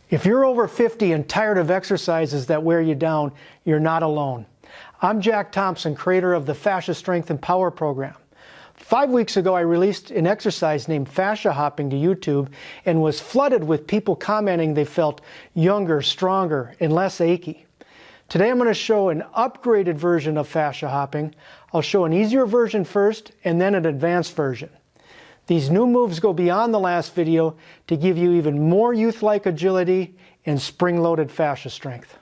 If you're over 50 and tired of exercises that wear you down, you're not alone. I'm Jack Thompson, creator of the Fascia Strength and Power program. 5 weeks ago, I released an exercise named Fascia Hopping to YouTube and was flooded with people commenting they felt younger, stronger, and less achy. Today I'm going to show an upgraded version of Fascia Hopping. I'll show an easier version first and then an advanced version. These new moves go beyond the last video to give you even more youth-like agility and spring-loaded fascia strength.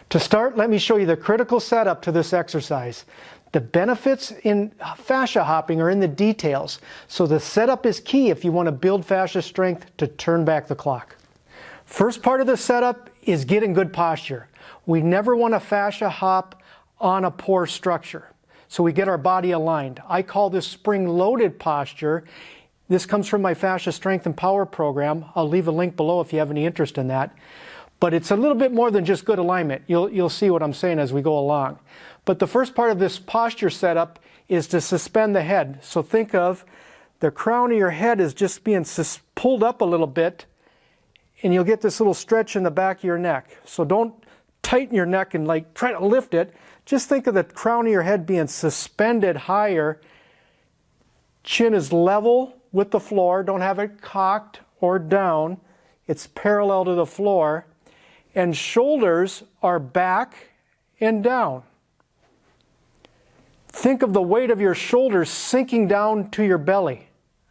To start, let me show you the critical setup to this exercise. The benefits in fascia hopping are in the details, so the setup is key if you want to build fascia strength to turn back the clock. First part of the setup is getting good posture. We never want to fascia hop on a poor structure, so we get our body aligned. I call this spring-loaded posture. This comes from my Fascia Strength and Power program. I'll leave a link below if you have any interest in that. But it's a little bit more than just good alignment. You'll see what I'm saying as we go along. But the first part of this posture setup is to suspend the head. So think of the crown of your head is just being pulled up a little bit, and you'll get this little stretch in the back of your neck. So don't tighten your neck and try to lift it. Just think of the crown of your head being suspended higher. Chin is level with the floor. Don't have it cocked or down. It's parallel to the floor. And shoulders are back and down. Think of the weight of your shoulders sinking down to your belly.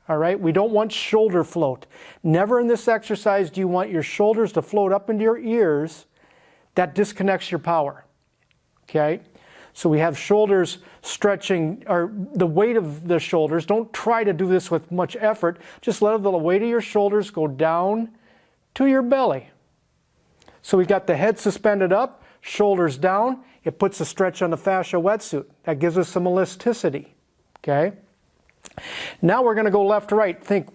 All right? We don't want shoulder float. Never in this exercise do you want your shoulders to float up into your ears. That disconnects your power. Okay? So we have shoulders stretching, or the weight of the shoulders. Don't try to do this with much effort. Just let the weight of your shoulders go down to your belly. So we've got the head suspended up, shoulders down. It puts a stretch on the fascia wetsuit. That gives us some elasticity. Okay? Now we're going to go left to right. Think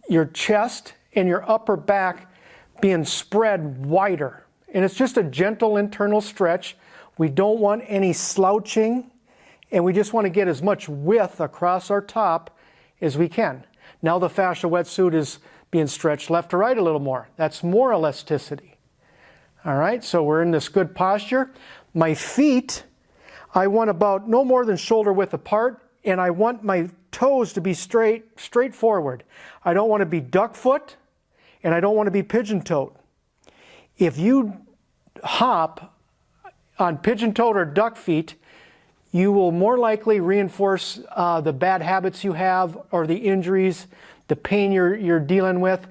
your chest and your upper back being spread wider. And it's just a gentle internal stretch. We don't want any slouching, and we just want to get as much width across our top as we can. Now the fascia wetsuit is being stretched left to right a little more. That's more elasticity. All right, so we're in this good posture. My feet, I want about no more than shoulder width apart, and I want my toes to be straight forward. I don't want to be duck foot, and I don't want to be pigeon-toed. If you hop on pigeon-toed or duck feet, you will more likely reinforce the bad habits you have or the injuries, the pain you're dealing with,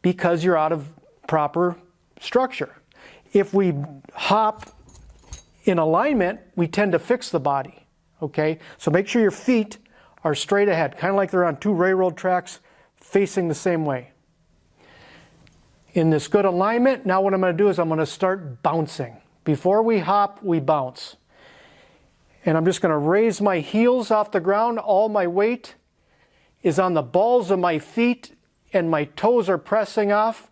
because you're out of proper structure. If we hop in alignment, we tend to fix the body. Okay? So make sure your feet are straight ahead, kind of like they're on two railroad tracks facing the same way. In this good alignment, now what I'm going to do is I'm going to start bouncing. Before we hop, we bounce. And I'm just going to raise my heels off the ground. All my weight is on the balls of my feet, and my toes are pressing off.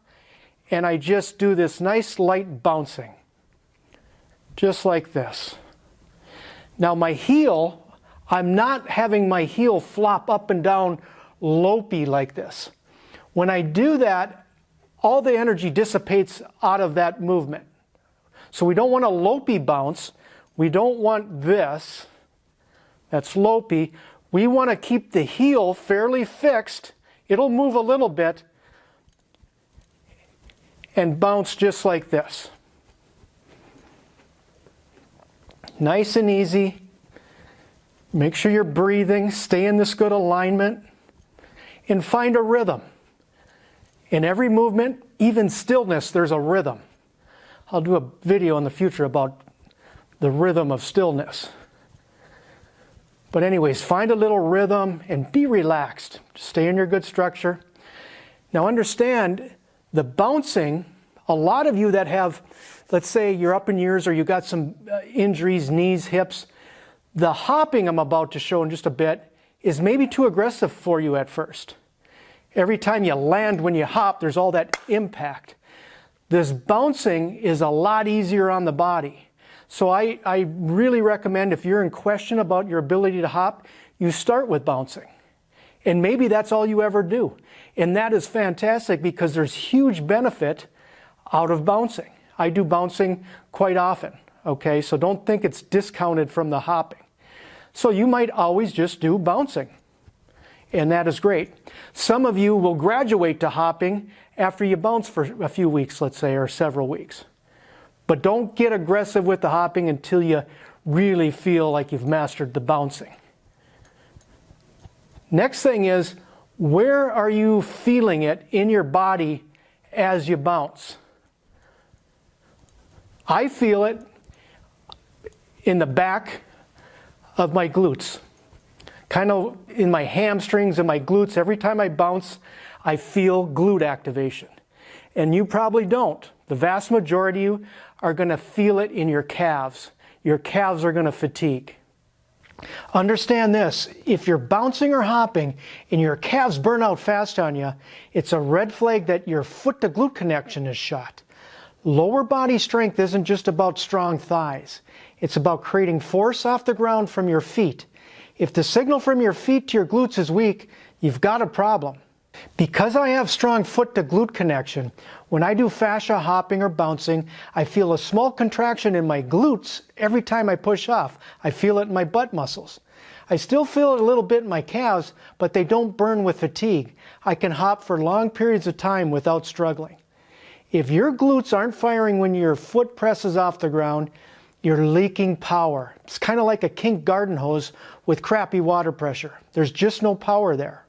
And I just do this nice light bouncing. Just like this. Now my heel, I'm not having my heel flop up and down lopey like this. When I do that, all the energy dissipates out of that movement. So we don't want a lopey bounce. We don't want this. That's lopey. We want to keep the heel fairly fixed. It'll move a little bit and bounce just like this. Nice and easy. Make sure you're breathing. Stay in this good alignment. And find a rhythm. In every movement, even stillness, there's a rhythm. I'll do a video in the future about the rhythm of stillness. But anyways, find a little rhythm and be relaxed. Stay in your good structure. Now understand, the bouncing, a lot of you that have, let's say you're up in years or you got some injuries, knees, hips, the hopping I'm about to show in just a bit is maybe too aggressive for you at first. Every time you land when you hop, there's all that impact. This bouncing is a lot easier on the body. So I really recommend, if you're in question about your ability to hop, you start with bouncing. And maybe that's all you ever do. And that is fantastic because there's huge benefit out of bouncing. I do bouncing quite often, okay? So don't think it's discounted from the hopping. So you might always just do bouncing, and that is great. Some of you will graduate to hopping after you bounce for a few weeks, let's say, or several weeks. But don't get aggressive with the hopping until you really feel like you've mastered the bouncing. Next thing is, where are you feeling it in your body as you bounce? I feel it in the back of my glutes, kind of in my hamstrings and my glutes. Every time I bounce, I feel glute activation. And you probably don't. The vast majority of you are going to feel it in your calves. Your calves are going to fatigue. Understand this, if you're bouncing or hopping and your calves burn out fast on you, it's a red flag that your foot to glute connection is shot. Lower body strength isn't just about strong thighs. It's about creating force off the ground from your feet. If the signal from your feet to your glutes is weak, you've got a problem. Because I have strong foot to glute connection, when I do fascia hopping or bouncing, I feel a small contraction in my glutes every time I push off. I feel it in my butt muscles. I still feel it a little bit in my calves, but they don't burn with fatigue. I can hop for long periods of time without struggling. If your glutes aren't firing when your foot presses off the ground, you're leaking power. It's kind of like a kink garden hose with crappy water pressure. There's just no power there.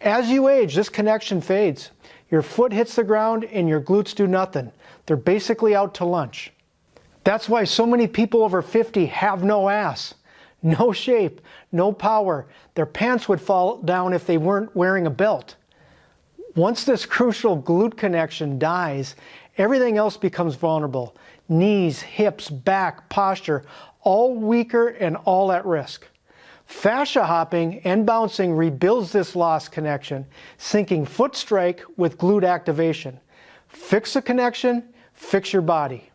As you age, this connection fades. Your foot hits the ground and your glutes do nothing. They're basically out to lunch. That's why so many people over 50 have no ass, no shape, no power. Their pants would fall down if they weren't wearing a belt. Once this crucial glute connection dies, everything else becomes vulnerable. Knees, hips, back, posture, all weaker and all at risk. Fascia hopping and bouncing rebuilds this lost connection, syncing foot strike with glute activation. Fix the connection, fix your body.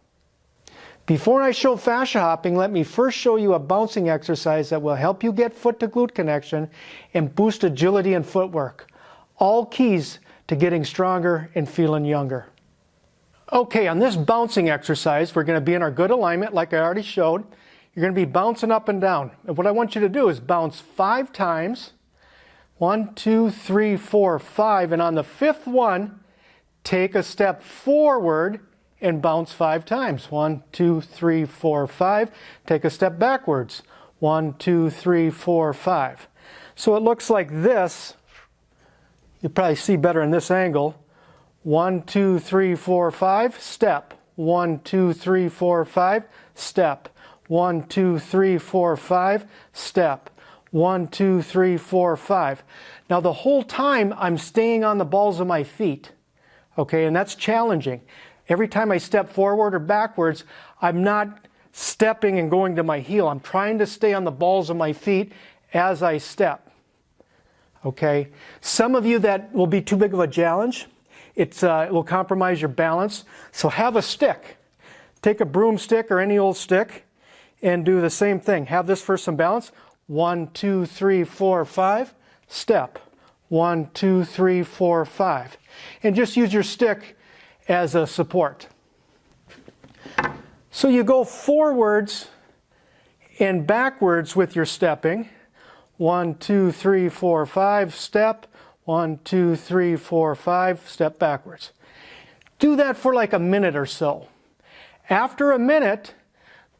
Before I show fascia hopping, let me first show you a bouncing exercise that will help you get foot to glute connection and boost agility and footwork. All keys to getting stronger and feeling younger. Okay, on this bouncing exercise, we're going to be in our good alignment like I already showed. You're going to be bouncing up and down. And what I want you to do is bounce 5 times. 1, 2, 3, 4, 5. And on the 5th one, take a step forward and bounce 5 times. 1, 2, 3, 4, 5. Take a step backwards. 1, 2, 3, 4, 5. So it looks like this. You probably see better in this angle. 1, 2, 3, 4, 5. Step. 1, 2, 3, 4, 5. Step. 1, 2, 3, 4, 5, step. 1, 2, 3, 4, 5. Now the whole time I'm staying on the balls of my feet, okay, and that's challenging. Every time I step forward or backwards, I'm not stepping and going to my heel. I'm trying to stay on the balls of my feet as I step, okay. Some of you that will be too big of a challenge. It will compromise your balance. So have a stick. Take a broomstick or any old stick and do the same thing. Have this for some balance. 1, 2, 3, 4, 5. Step. 1, 2, 3, 4, 5. And just use your stick as a support. So you go forwards and backwards with your stepping. 1, 2, 3, 4, 5. Step. 1, 2, 3, 4, 5. Step backwards. Do that for like a minute or so. After a minute,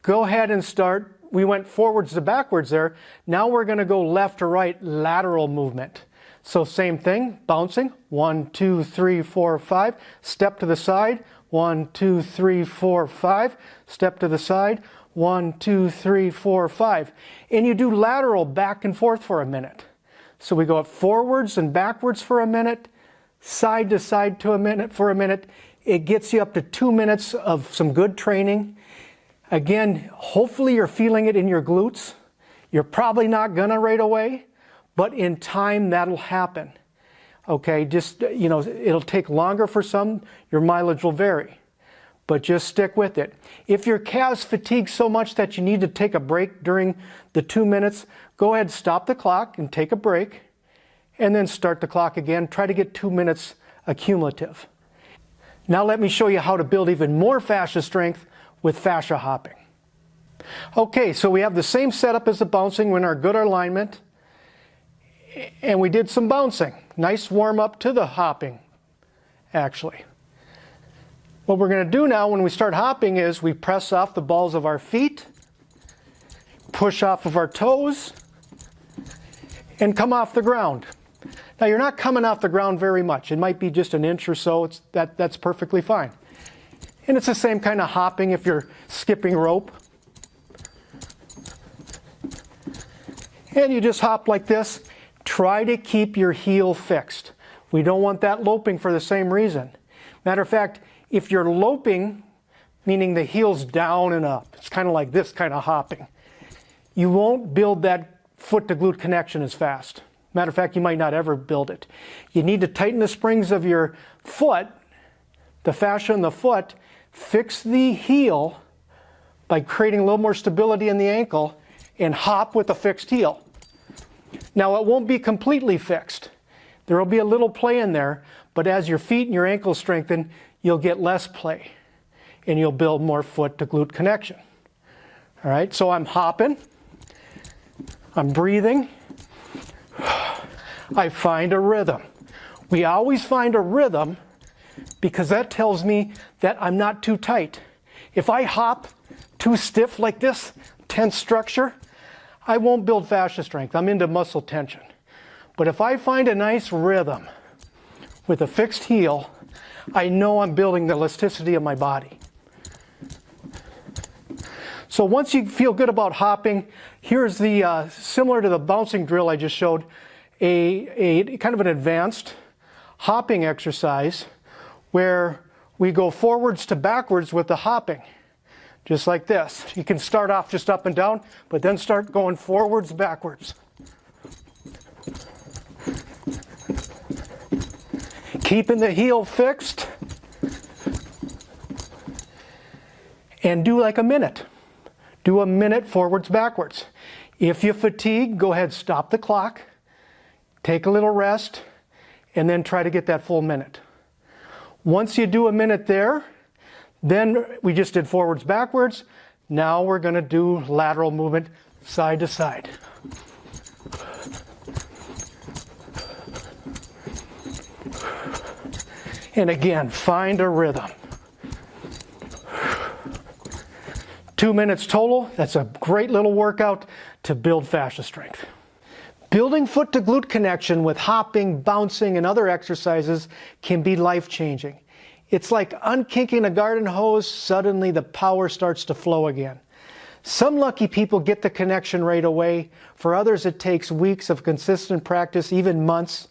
go ahead and start. We went forwards to backwards there. Now we're going to go left to right, lateral movement. So same thing, bouncing. 1, 2, 3, 4, 5. Step to the side. 1, 2, 3, 4, 5. Step to the side. 1, 2, 3, 4, 5. And you do lateral back and forth for a minute. So we go up forwards and backwards for a minute, side to side for a minute. It gets you up to 2 minutes of some good training. Again, hopefully you're feeling it in your glutes. You're probably not gonna right away, but in time that'll happen. Okay, just, it'll take longer for some, your mileage will vary, but just stick with it. If your calves fatigue so much that you need to take a break during the 2 minutes, go ahead, stop the clock and take a break, and then start the clock again. Try to get 2 minutes accumulative. Now let me show you how to build even more fascia strength with fascia hopping. Okay, so we have the same setup as the bouncing. We're in our good alignment. And we did some bouncing. Nice warm up to the hopping, actually. What we're going to do now when we start hopping is we press off the balls of our feet, push off of our toes, and come off the ground. Now you're not coming off the ground very much. It might be just an inch or so. That's perfectly fine. And it's the same kind of hopping if you're skipping rope. And you just hop like this. Try to keep your heel fixed. We don't want that loping for the same reason. Matter of fact, if you're loping, meaning the heel's down and up, it's kind of like this kind of hopping, you won't build that foot to glute connection as fast. Matter of fact, you might not ever build it. You need to tighten the springs of your foot, the fascia in the foot, fix the heel by creating a little more stability in the ankle, and hop with a fixed heel. Now it won't be completely fixed. There will be a little play in there, but as your feet and your ankles strengthen, you'll get less play and you'll build more foot to glute connection. All right, so I'm hopping, I'm breathing, I find a rhythm. We always find a rhythm because that tells me that I'm not too tight. If I hop too stiff like this, tense structure, I won't build fascia strength. I'm into muscle tension. But if I find a nice rhythm with a fixed heel, I know I'm building the elasticity of my body. So once you feel good about hopping, here's the, similar to the bouncing drill I just showed, a kind of an advanced hopping exercise where we go forwards to backwards with the hopping. Just like this. You can start off just up and down, but then start going forwards, backwards. Keeping the heel fixed. And do like a minute. Do a minute forwards, backwards. If you fatigue, go ahead, stop the clock, take a little rest, and then try to get that full minute. Once you do a minute there, then we just did forwards, backwards. Now we're going to do lateral movement side to side. And again, find a rhythm. 2 minutes total. That's a great little workout to build fascia strength. Building foot to glute connection with hopping, bouncing, and other exercises can be life-changing. It's like unkinking a garden hose, suddenly the power starts to flow again. Some lucky people get the connection right away. For others, it takes weeks of consistent practice, even months.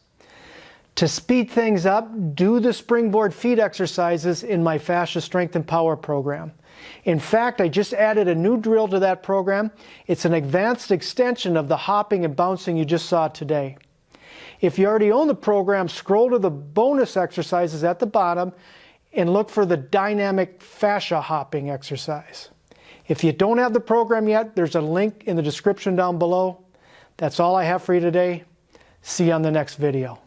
To speed things up, do the springboard feet exercises in my Fascia Strength and Power program. In fact, I just added a new drill to that program. It's an advanced extension of the hopping and bouncing you just saw today. If you already own the program, scroll to the bonus exercises at the bottom and look for the dynamic fascia hopping exercise. If you don't have the program yet, there's a link in the description down below. That's all I have for you today. See you on the next video.